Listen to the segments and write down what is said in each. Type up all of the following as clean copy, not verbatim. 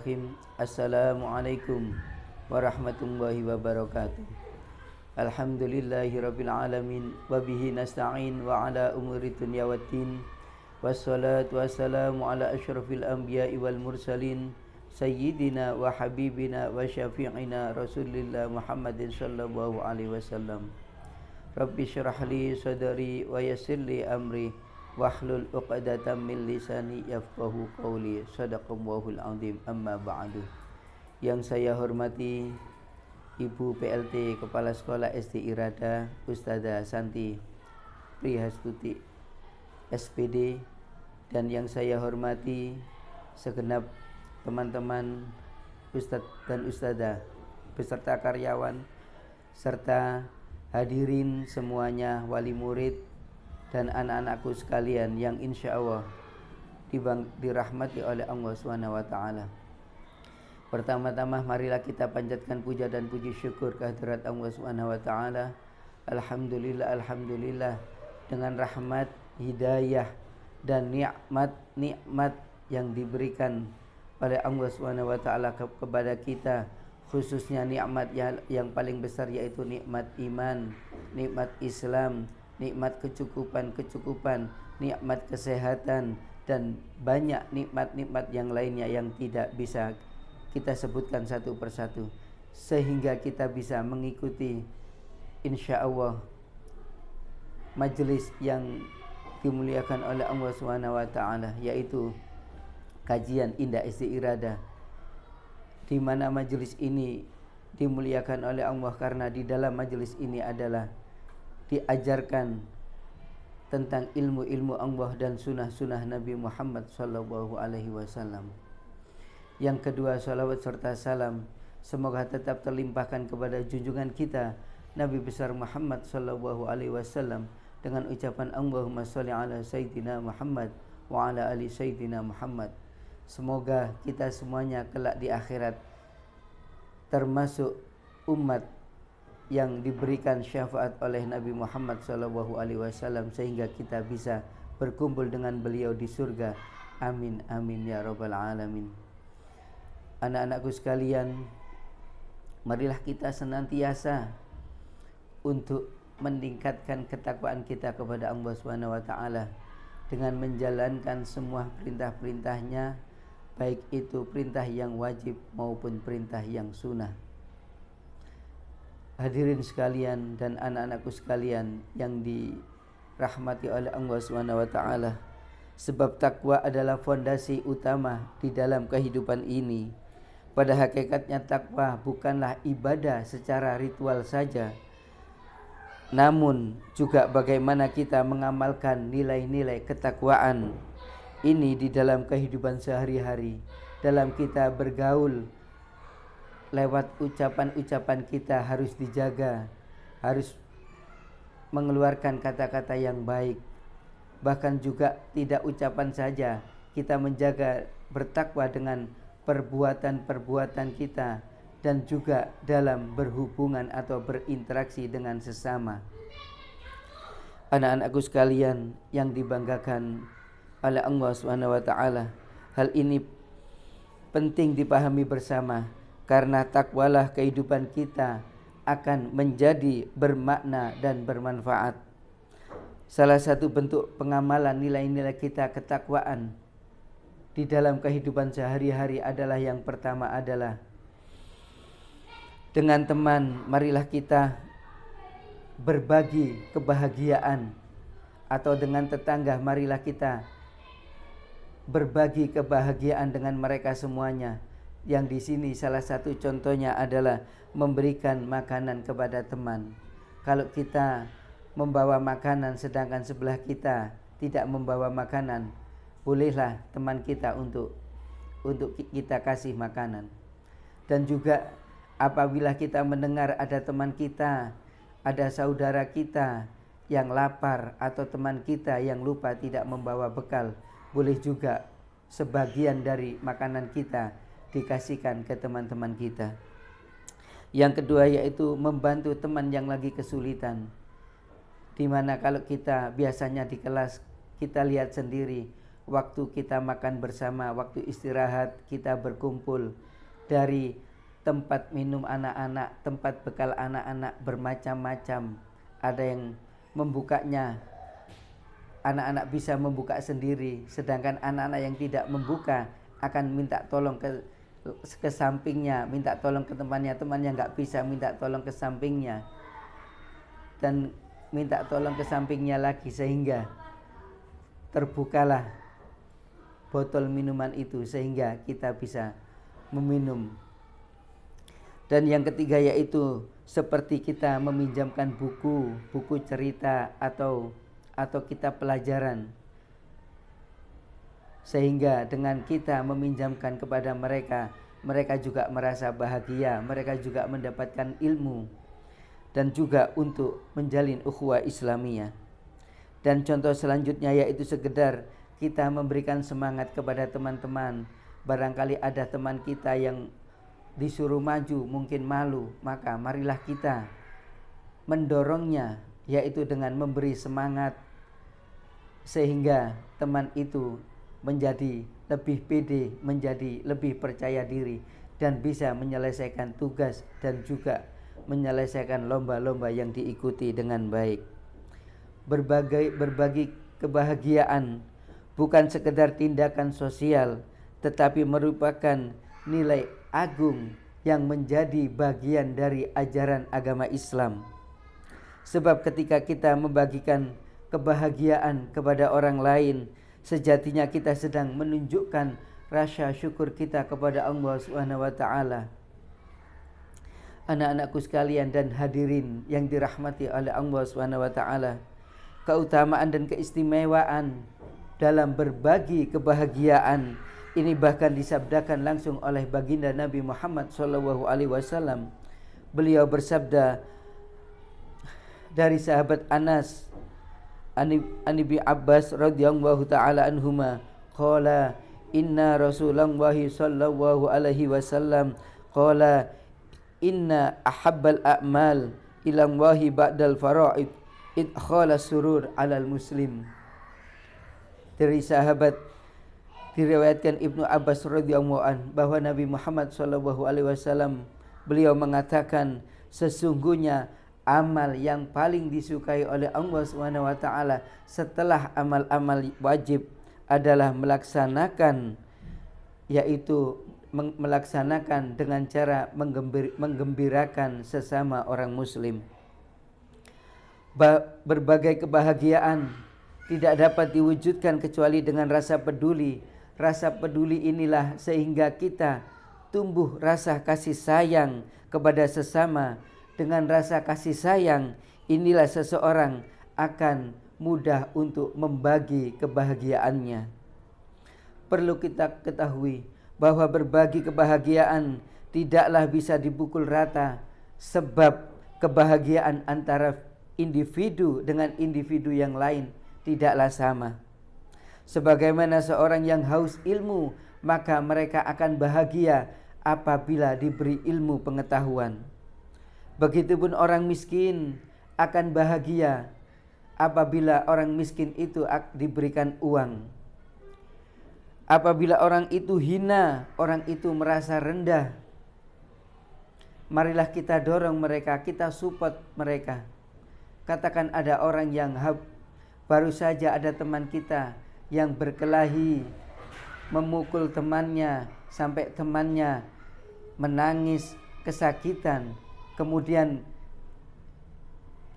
Bismillahirrahmanirrahim. Assalamualaikum warahmatullahi wabarakatuh. Alhamdulillahirabbil alamin wa bihi nasta'in wa ala umuri dunya waddin. Wassalatu wassalamu ala asyrafil anbiya'i wal mursalin sayyidina wa habibina wa syafi'ina Rasulillah Muhammadin sallallahu alaihi wasallam. Rabbi syrah li sadri wa yassir li amri wahlul 'uqdatam min lisani yafqahu qawli. Shadaqallahul azim. Amma ba'du. Yang saya hormati Ibu PLT Kepala Sekolah SD Irada Ustazah Santi Prihastuti SPD, dan yang saya hormati segenap teman-teman ustadz dan ustazah beserta karyawan serta hadirin semuanya, wali murid dan anak-anakku sekalian yang insya Allah dirahmati oleh Allah SWT. Pertama-tama marilah kita panjatkan puja dan puji syukur kehadirat Allah SWT. Alhamdulillah, alhamdulillah, dengan rahmat, hidayah dan nikmat yang diberikan oleh Allah SWT kepada kita, khususnya nikmat yang paling besar yaitu nikmat iman, nikmat Islam, nikmat kecukupan, nikmat kesehatan, dan banyak nikmat-nikmat yang lainnya yang tidak bisa kita sebutkan satu persatu, sehingga kita bisa mengikuti insya Allah majelis yang dimuliakan oleh Allah SWT, yaitu kajian Indah SD Irada, di mana majelis ini dimuliakan oleh Allah karena di dalam majelis ini adalah diajarkan tentang ilmu-ilmu Allah dan sunnah-sunnah Nabi Muhammad sallallahu alaihi wasallam. Yang kedua, salawat serta salam semoga tetap terlimpahkan kepada junjungan kita Nabi besar Muhammad sallallahu alaihi wasallam dengan ucapan Allahumma sholli ala sayyidina Muhammad wa ala ali sayyidina Muhammad. Semoga kita semuanya kelak di akhirat termasuk umat yang diberikan syafaat oleh Nabi Muhammad SAW, sehingga kita bisa berkumpul dengan beliau di surga. Amin amin ya rabbal alamin. Anak-anakku sekalian, marilah kita senantiasa untuk meningkatkan ketakwaan kita kepada Allah SWT dengan menjalankan semua perintah-perintahnya, baik itu perintah yang wajib maupun perintah yang sunnah. Hadirin sekalian dan anak-anakku sekalian yang dirahmati oleh Allah SWT, sebab takwa adalah fondasi utama di dalam kehidupan ini. Pada hakikatnya takwa bukanlah ibadah secara ritual saja, namun juga bagaimana kita mengamalkan nilai-nilai ketakwaan ini di dalam kehidupan sehari-hari, dalam kita bergaul. Lewat ucapan-ucapan kita harus dijaga, harus mengeluarkan kata-kata yang baik. Bahkan juga tidak ucapan saja, kita menjaga bertakwa dengan perbuatan-perbuatan kita dan juga dalam berhubungan atau berinteraksi dengan sesama. Anak-anakku sekalian yang dibanggakan oleh Allah SWT, hal ini penting dipahami bersama, karena takwalah kehidupan kita akan menjadi bermakna dan bermanfaat. Salah satu bentuk pengamalan nilai-nilai kita ketakwaan di dalam kehidupan sehari-hari adalah, yang pertama adalah dengan teman marilah kita berbagi kebahagiaan, atau dengan tetangga marilah kita berbagi kebahagiaan dengan mereka semuanya. Yang di sini salah satu contohnya adalah memberikan makanan kepada teman. Kalau kita membawa makanan sedangkan sebelah kita tidak membawa makanan, bolehlah teman kita untuk kita kasih makanan. Dan juga apabila kita mendengar ada teman kita, ada saudara kita yang lapar, atau teman kita yang lupa tidak membawa bekal, boleh juga sebagian dari makanan kita dikasihkan ke teman-teman kita. Yang kedua yaitu membantu teman yang lagi kesulitan, dimana kalau kita biasanya di kelas kita lihat sendiri waktu kita makan bersama, waktu istirahat kita berkumpul, dari tempat minum anak-anak, tempat bekal anak-anak bermacam-macam. Ada yang membukanya, anak-anak bisa membuka sendiri, sedangkan anak-anak yang tidak membuka akan minta tolong ke sampingnya, minta tolong ke temannya nggak bisa minta tolong ke sampingnya, dan minta tolong ke sampingnya lagi, sehingga terbukalah botol minuman itu sehingga kita bisa meminum. Dan yang ketiga yaitu seperti kita meminjamkan buku cerita atau kitab pelajaran, sehingga dengan kita meminjamkan kepada mereka, mereka juga merasa bahagia, mereka juga mendapatkan ilmu, dan juga untuk menjalin ukhuwah Islamiyah. Dan contoh selanjutnya yaitu sekedar kita memberikan semangat kepada teman-teman. Barangkali ada teman kita yang disuruh maju mungkin malu, maka marilah kita mendorongnya, yaitu dengan memberi semangat, sehingga teman itu menjadi lebih pede, menjadi lebih percaya diri, dan bisa menyelesaikan tugas dan juga menyelesaikan lomba-lomba yang diikuti dengan baik. Berbagi kebahagiaan bukan sekedar tindakan sosial, tetapi merupakan nilai agung yang menjadi bagian dari ajaran agama Islam. Sebab ketika kita membagikan kebahagiaan kepada orang lain, sejatinya kita sedang menunjukkan rasa syukur kita kepada Allah Subhanahu wa taala. Anak-anakku sekalian dan hadirin yang dirahmati oleh Allah Subhanahu wa taala, keutamaan dan keistimewaan dalam berbagi kebahagiaan ini bahkan disabdakan langsung oleh baginda Nabi Muhammad SAW. Beliau bersabda dari sahabat Anas an Ibnu Abbas radhiyallahu taala anhuma, qala inna Rasulullah sallallahu alaihi wasallam qala inna ahabbal a'mal ila Allahi ba'dal fara'id idkhala surur 'alal muslim. Dari sahabat diriwayatkan Ibnu Abbas radhiyallahu an bahwa Nabi Muhammad SAW beliau mengatakan, sesungguhnya amal yang paling disukai oleh Allah Subhanahu wa taala setelah amal-amal wajib adalah melaksanakan, yaitu melaksanakan dengan cara menggembirakan sesama orang muslim. Berbagai kebahagiaan tidak dapat diwujudkan kecuali dengan rasa peduli. Rasa peduli inilah sehingga kita tumbuh rasa kasih sayang kepada sesama. Dengan rasa kasih sayang inilah seseorang akan mudah untuk membagi kebahagiaannya. Perlu kita ketahui bahwa berbagi kebahagiaan tidaklah bisa dipukul rata, sebab kebahagiaan antara individu dengan individu yang lain tidaklah sama. Sebagaimana seorang yang haus ilmu, maka mereka akan bahagia apabila diberi ilmu pengetahuan. Begitupun orang miskin akan bahagia apabila orang miskin itu diberikan uang. Apabila orang itu hina, orang itu merasa rendah, marilah kita dorong mereka, kita support mereka. Katakan ada orang yang baru saja ada teman kita yang berkelahi, memukul temannya sampai temannya menangis kesakitan. Kemudian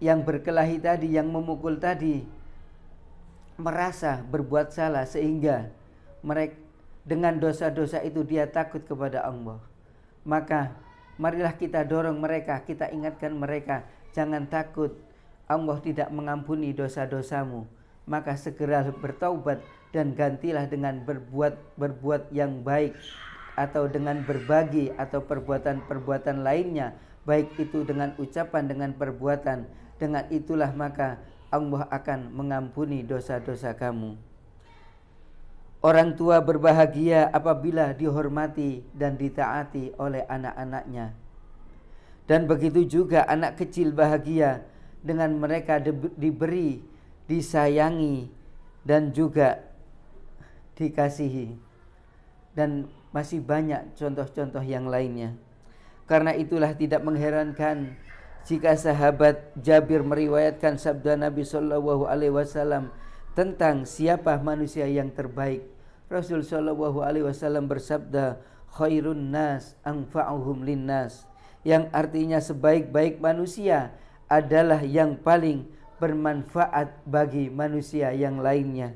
yang berkelahi tadi, yang memukul tadi merasa berbuat salah, sehingga mereka dengan dosa-dosa itu dia takut kepada Allah. Maka marilah kita dorong mereka, kita ingatkan mereka, jangan takut, Allah tidak mengampuni dosa-dosamu. Maka segera bertaubat dan gantilah dengan berbuat yang baik, atau dengan berbagi atau perbuatan-perbuatan lainnya, baik itu dengan ucapan, dengan perbuatan. Dengan itulah maka Allah akan mengampuni dosa-dosa kamu. Orang tua berbahagia apabila dihormati dan ditaati oleh anak-anaknya. Dan begitu juga anak kecil bahagia dengan mereka diberi, disayangi, dan juga dikasihi. Dan masih banyak contoh-contoh yang lainnya. Karena itulah tidak mengherankan jika sahabat Jabir meriwayatkan sabda Nabi sallallahu alaihi wasallam tentang siapa manusia yang terbaik. Rasul sallallahu alaihi wasallam bersabda, khairun nas anfa'uhum linnas, yang artinya sebaik-baik manusia adalah yang paling bermanfaat bagi manusia yang lainnya.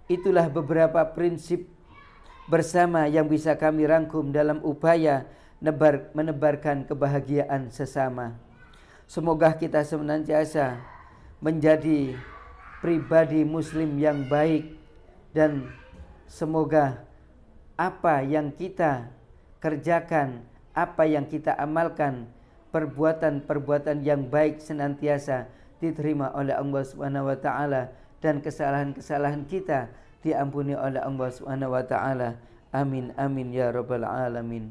Itulah beberapa prinsip bersama yang bisa kami rangkum dalam upaya menebarkan kebahagiaan sesama. Semoga kita senantiasa menjadi pribadi muslim yang baik, dan semoga apa yang kita kerjakan, apa yang kita amalkan, perbuatan-perbuatan yang baik senantiasa diterima oleh Allah Subhanahu wa taala, dan kesalahan-kesalahan kita diampuni oleh Allah Subhanahu wa taala. Amin amin ya rabbal alamin.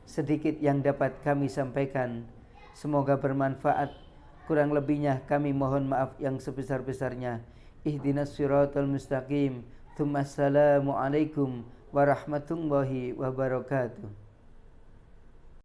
Sedikit yang dapat kami sampaikan, semoga bermanfaat. Kurang lebihnya kami mohon maaf yang sebesar-besarnya. Ihdinas siratal mustaqim. Assalamualaikum warahmatullahi wabarakatuh.